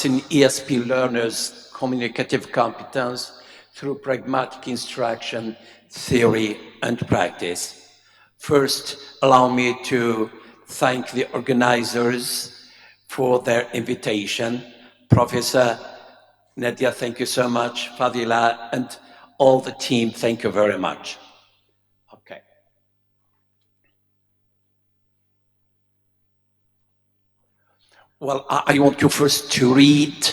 in ESP Learners Communicative Competence through Pragmatic Instruction, Theory and Practice. First, allow me to thank the organizers for their invitation. Professor Nadia, thank you so much. Fadila and all the team, thank you very much. Okay. Well, I want you first to read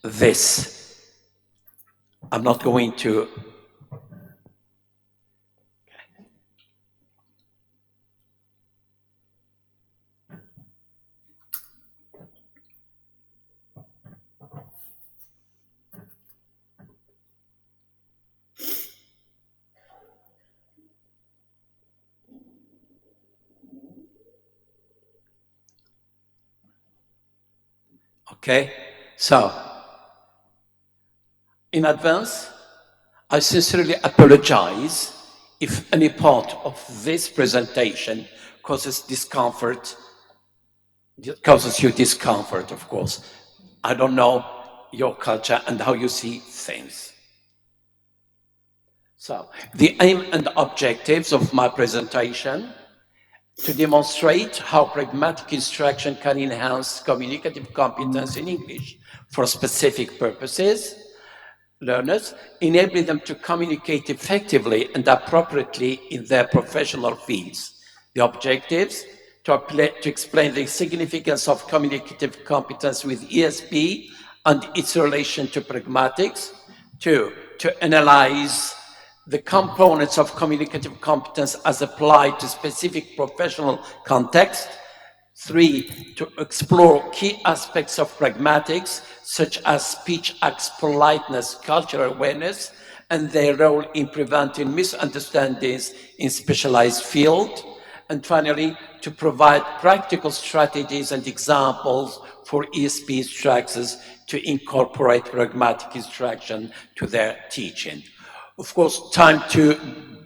this. I'm not going to. Okay, so in advance, I sincerely apologize if any part of this presentation causes you discomfort, of course. I don't know your culture and how you see things. So, the aim and objectives of my presentation: to demonstrate how pragmatic instruction can enhance communicative competence in English for specific purposes, learners, enabling them to communicate effectively and appropriately in their professional fields. The objectives: to explain the significance of communicative competence with ESP and its relation to pragmatics. 2, to analyze the components of communicative competence as applied to specific professional context. 3, to explore key aspects of pragmatics, such as speech acts, politeness, cultural awareness, and their role in preventing misunderstandings in specialized fields. And finally, to provide practical strategies and examples for ESP instructors to incorporate pragmatic instruction to their teaching. Of course,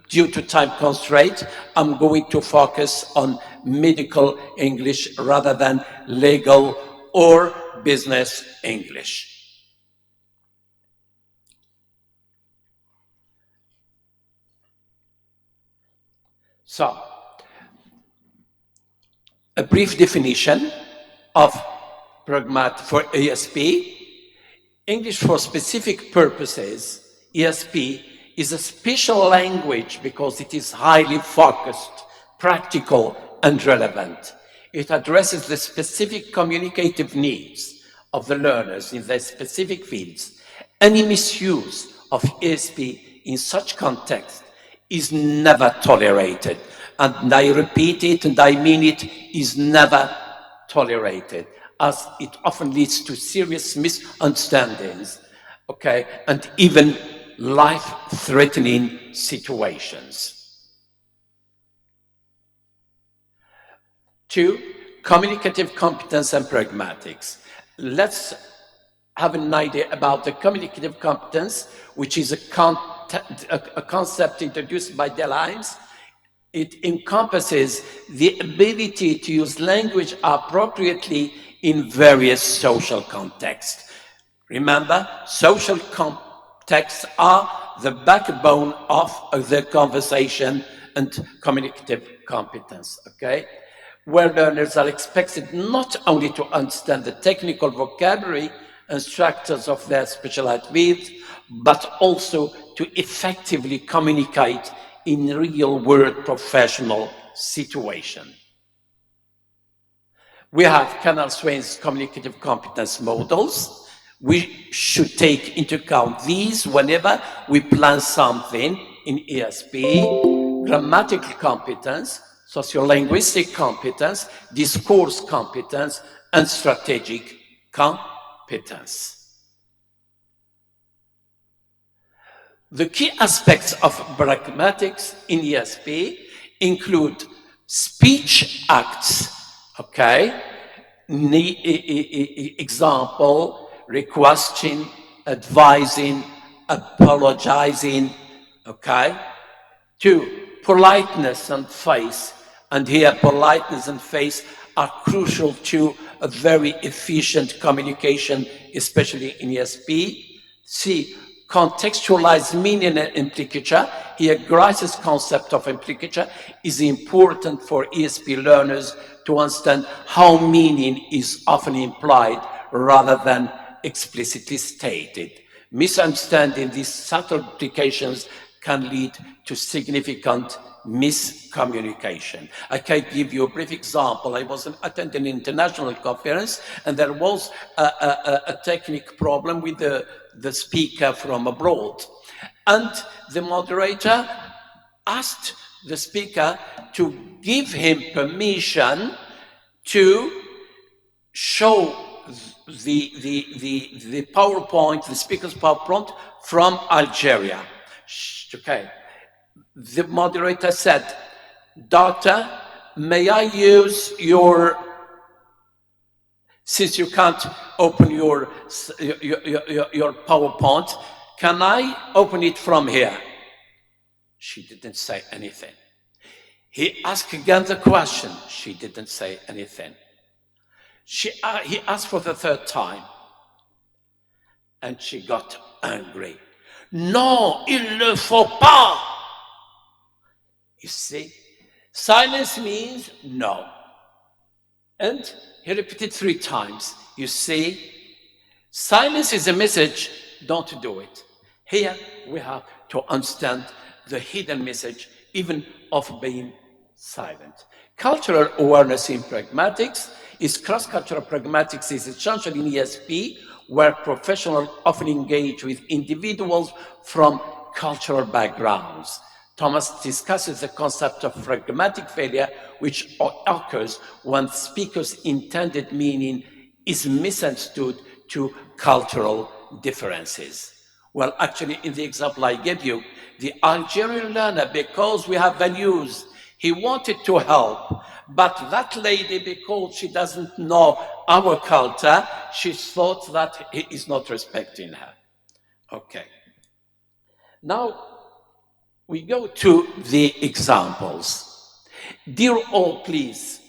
due to time constraint, I'm going to focus on medical English rather than legal or business English. So, a brief definition of pragmatic for ESP. English for specific purposes, ESP is a special language because it is highly focused, practical, and relevant. It addresses the specific communicative needs of the learners in their specific fields. Any misuse of ESP in such context is never tolerated. And I repeat it, and I mean it, is never tolerated, as it often leads to serious misunderstandings, okay, and even life-threatening situations. 2, communicative competence and pragmatics. Let's have an idea about the communicative competence, which is a concept introduced by Delhaize. It encompasses the ability to use language appropriately in various social contexts. Remember, social contexts are the backbone of the conversation and communicative competence, okay? Where learners are expected not only to understand the technical vocabulary and structures of their specialized fields, but also to effectively communicate in real-world professional situation. We have Canal Swain's communicative competence models. We should take into account these whenever we plan something in ESP: grammatical competence, sociolinguistic competence, discourse competence, and strategic competence. The key aspects of pragmatics in ESP include speech acts, okay? Example, requesting, advising, apologizing, okay? 2, politeness and face. And here, politeness and face are crucial to a very efficient communication, especially in ESP. C, contextualize meaning and implicature. Here, Grice's concept of implicature is important for ESP learners to understand how meaning is often implied rather than explicitly stated. Misunderstanding these subtle implications can lead to significant miscommunication. I can give you a brief example. I was attending an international conference, and there was a technical problem with the speaker from abroad. And the moderator asked the speaker to give him permission to show the PowerPoint, the speaker's PowerPoint from Algeria. Okay. The moderator said, "Doctor, may I use your, since you can't open your PowerPoint, can I open it from here?" She didn't say anything. He asked again the question. She didn't say anything. He asked for the third time, and she got angry. "Non, il ne faut pas." You see, silence means no. And he repeated 3 times. You see, silence is a message, don't do it. Here we have to understand the hidden message, even of being silent. Cultural awareness in pragmatics is cross-cultural pragmatics is essential in ESP, where professionals often engage with individuals from cultural backgrounds. Thomas discusses the concept of pragmatic failure, which occurs when speakers' intended meaning is misunderstood to cultural differences. Well, actually, in the example I gave you, the Algerian learner, because we have values, he wanted to help, but that lady, because she doesn't know our culture, she thought that he is not respecting her. Okay. Now, we go to the examples. Dear all, please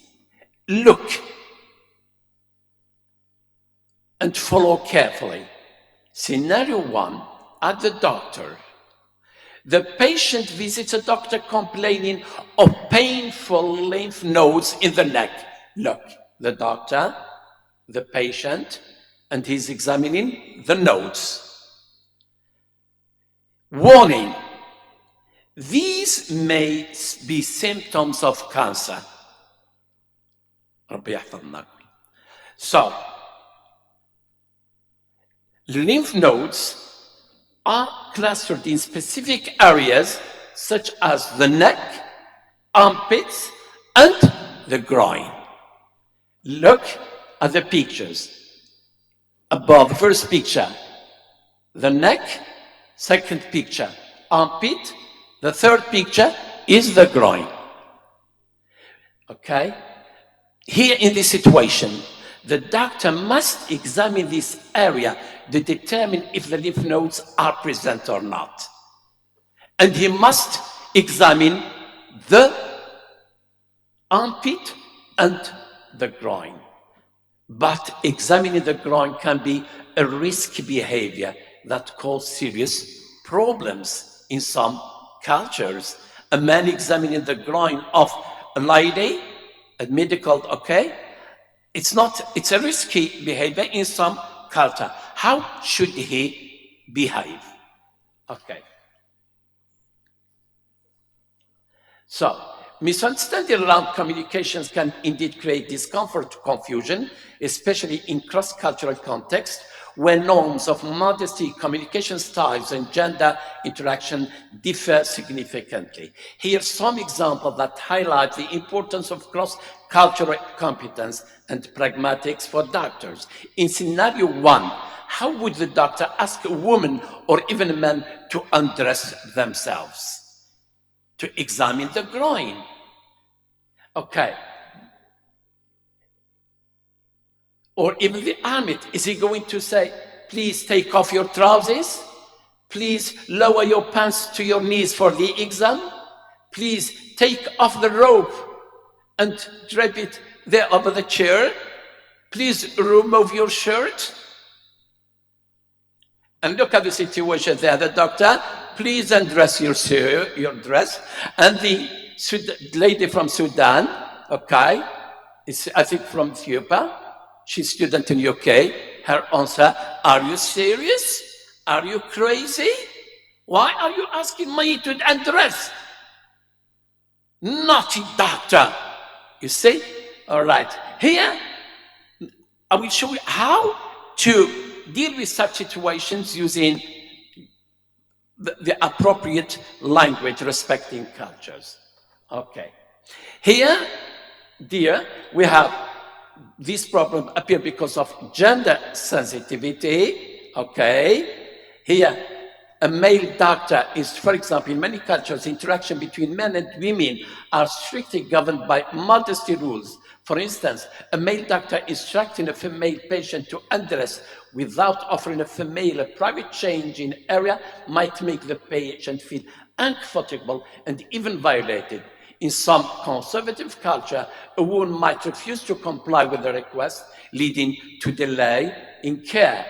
look and follow carefully. Scenario 1, at the doctor. The patient visits a doctor complaining of painful lymph nodes in the neck. Look, the doctor, the patient, and he's examining the nodes. Warning. These may be symptoms of cancer. So, lymph nodes are clustered in specific areas such as the neck, armpits, and the groin. Look at the pictures. Above the first picture, the neck, second picture, armpit, the third picture is the groin. Okay? Here in this situation, the doctor must examine this area to determine if the lymph nodes are present or not. And he must examine the armpit and the groin. But examining the groin can be a risky behavior that causes serious problems in some cultures. A man examining the groin of a lady, a medical, okay? It's a risky behavior in some culture. How should he behave? Okay. So, misunderstanding around communications can indeed create discomfort, confusion, especially in cross-cultural contexts, where norms of modesty, communication styles, and gender interaction differ significantly. Here are some examples that highlight the importance of cross-cultural competence and pragmatics for doctors. In scenario 1, how would the doctor ask a woman or even a man to undress themselves? To examine the groin. Okay. Or even the armpit. Is he going to say, please take off your trousers? Please lower your pants to your knees for the exam? Please take off the robe and drape it there over the chair? Please remove your shirt. And look at the situation there. The doctor, please undress your dress. And the lady from Sudan, okay, is, I think from Ethiopia, she's a student in UK. Her answer, are you serious? Are you crazy? Why are you asking me to undress? Naughty doctor. You see? All right. Here, I will show you how to deal with such situations using the appropriate language respecting cultures. Okay. Here, dear, we have this problem appear because of gender sensitivity. Okay. Here, a male doctor is, for example, in many cultures, interaction between men and women are strictly governed by modesty rules. For instance, a male doctor instructing a female patient to undress without offering a female a private change in area might make the patient feel uncomfortable and even violated. In some conservative culture, a woman might refuse to comply with the request, leading to delay in care.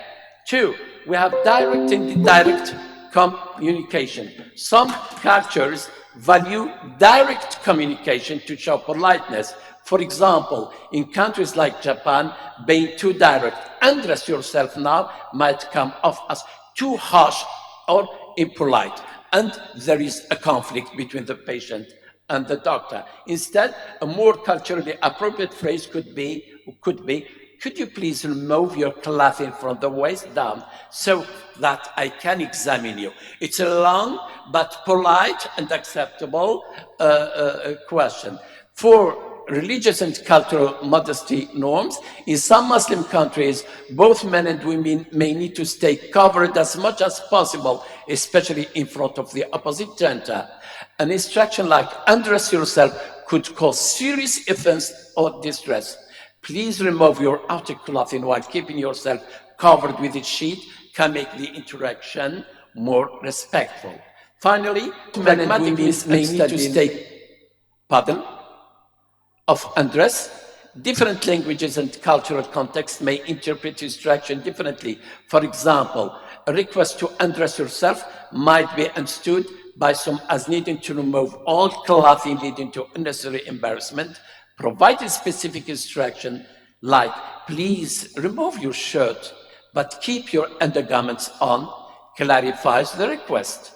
2, we have direct and indirect communication. Some cultures value direct communication to show politeness. For example, in countries like Japan, being too direct, undress yourself now, might come off as too harsh or impolite. And there is a conflict between the patient and the doctor. Instead, a more culturally appropriate phrase could be, could you please remove your clothing from the waist down so that I can examine you? It's a long but polite and acceptable question. For religious and cultural modesty norms, in some Muslim countries, both men and women may need to stay covered as much as possible, especially in front of the opposite gender. An instruction like undress yourself could cause serious offense or distress. Please remove your outer clothing while keeping yourself covered with a sheet can make the interaction more respectful. Finally, men and women may need to stay, of undress. Different languages and cultural contexts may interpret instruction differently. For example, a request to undress yourself might be understood by some as needing to remove all clothing leading to unnecessary embarrassment, provided specific instruction like, please remove your shirt, but keep your undergarments on, clarifies the request.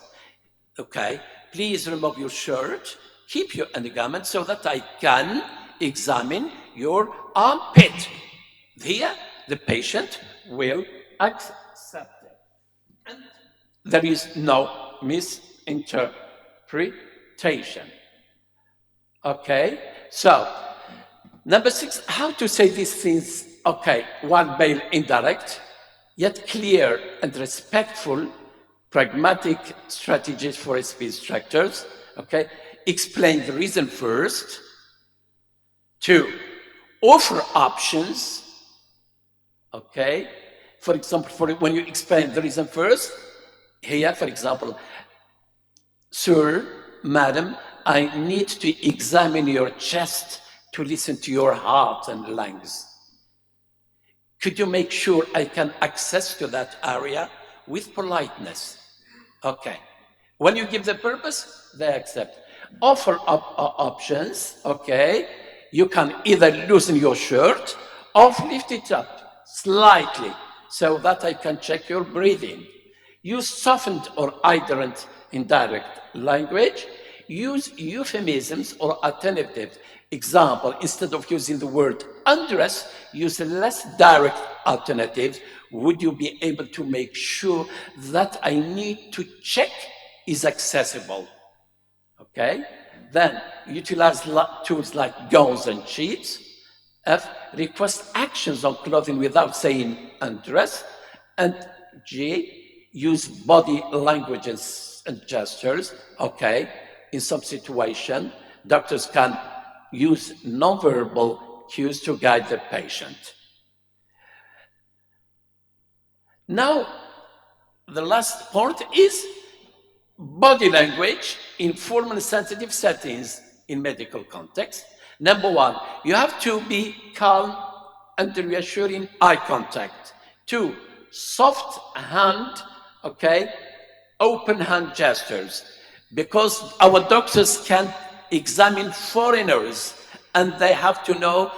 Okay, please remove your shirt, keep your undergarments so that I can examine your armpit. Here, the patient will accept it. And there is no misinterpretation. Okay, so number 6, how to say these things, okay, one male indirect, yet clear and respectful, pragmatic strategies for ESP instructors, okay, explain the reason first. 2, offer options, okay, for example, when you explain the reason first, here, for example, sir, madam, I need to examine your chest to listen to your heart and lungs. Could you make sure I can access to that area with politeness? Okay. When you give the purpose, they accept. Offer up options, okay? You can either loosen your shirt or lift it up slightly so that I can check your breathing. Use softened or ident indirect language. Use euphemisms or alternatives. Example, instead of using the word undress, use a less direct alternative. Would you be able to make sure that I need to check is accessible? Okay? Then utilize tools like gowns and sheets. F, request actions on clothing without saying undress. And G, use body languages and gestures. Okay? In some situation, doctors can use nonverbal cues to guide the patient. Now, the last part is body language in formal and sensitive settings in medical context. Number 1, you have to be calm and reassuring eye contact. 2, soft hand, okay, open hand gestures, because our doctors can examine foreigners and they have to know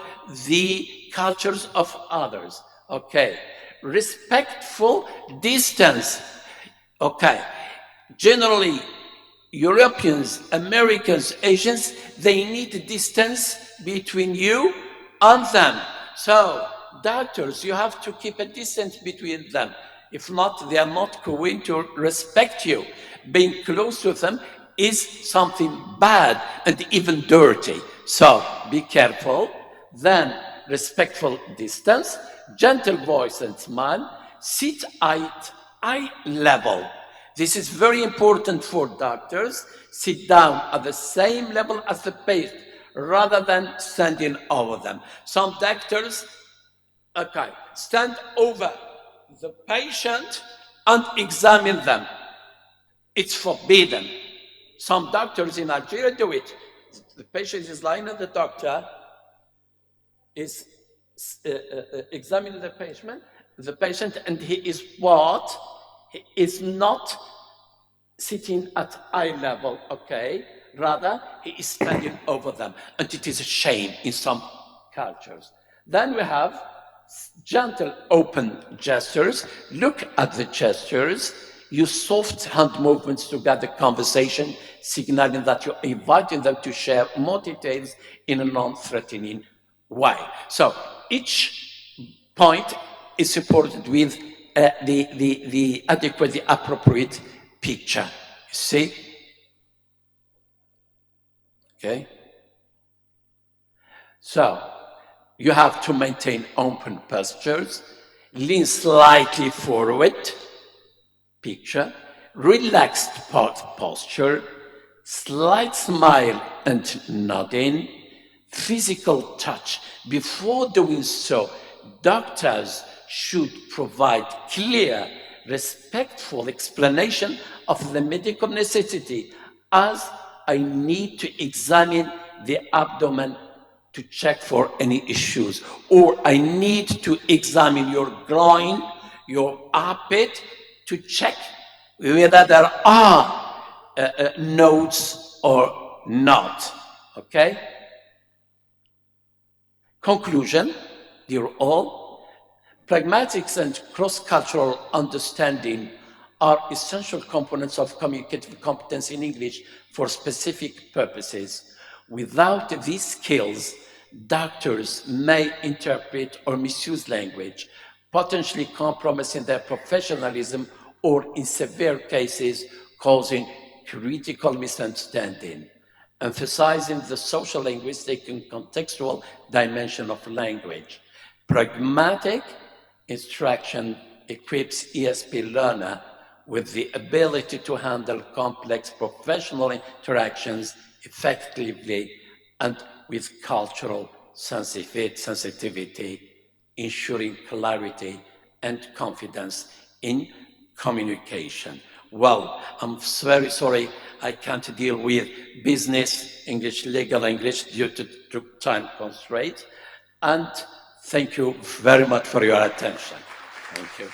the cultures of others, okay. Respectful distance, okay. Generally, Europeans, Americans, Asians, they need distance between you and them. So, doctors, you have to keep a distance between them. If not, they are not going to respect you. Being close to them is something bad and even dirty. So, be careful. Then, respectful distance, gentle voice and smile, sit at eye level. This is very important for doctors. Sit down at the same level as the patient rather than standing over them. Some doctors, okay, stand over the patient and examine them. It's forbidden. Some doctors in Algeria do it. The patient is lying and the doctor is examining the patient, and he is what? He is not sitting at eye level, okay? Rather, he is standing over them, and it is a shame in some cultures. Then we have gentle open gestures. Look at the gestures. Use soft hand movements to guide the conversation, signaling that you're inviting them to share more details in a non-threatening way. So each point is supported with the adequate, the appropriate picture. You see? Okay? So you have to maintain open postures, lean slightly forward, picture, relaxed posture, slight smile and nodding, physical touch. Before doing so, doctors should provide clear, respectful explanation of the medical necessity, as I need to examine the abdomen to check for any issues, or I need to examine your groin, your armpit, to check whether there are nodes or not, okay? Conclusion, dear all, pragmatics and cross-cultural understanding are essential components of communicative competence in English for specific purposes. Without these skills, doctors may interpret or misuse language, potentially compromising their professionalism or, in severe cases, causing critical misunderstanding. Emphasizing the social, linguistic, and contextual dimension of language. Pragmatic instruction equips ESP learner with the ability to handle complex professional interactions effectively and with cultural sensitivity, ensuring clarity and confidence in communication. Well, I'm very sorry I can't deal with business English, legal English due to time constraints. And thank you very much for your attention. Thank you.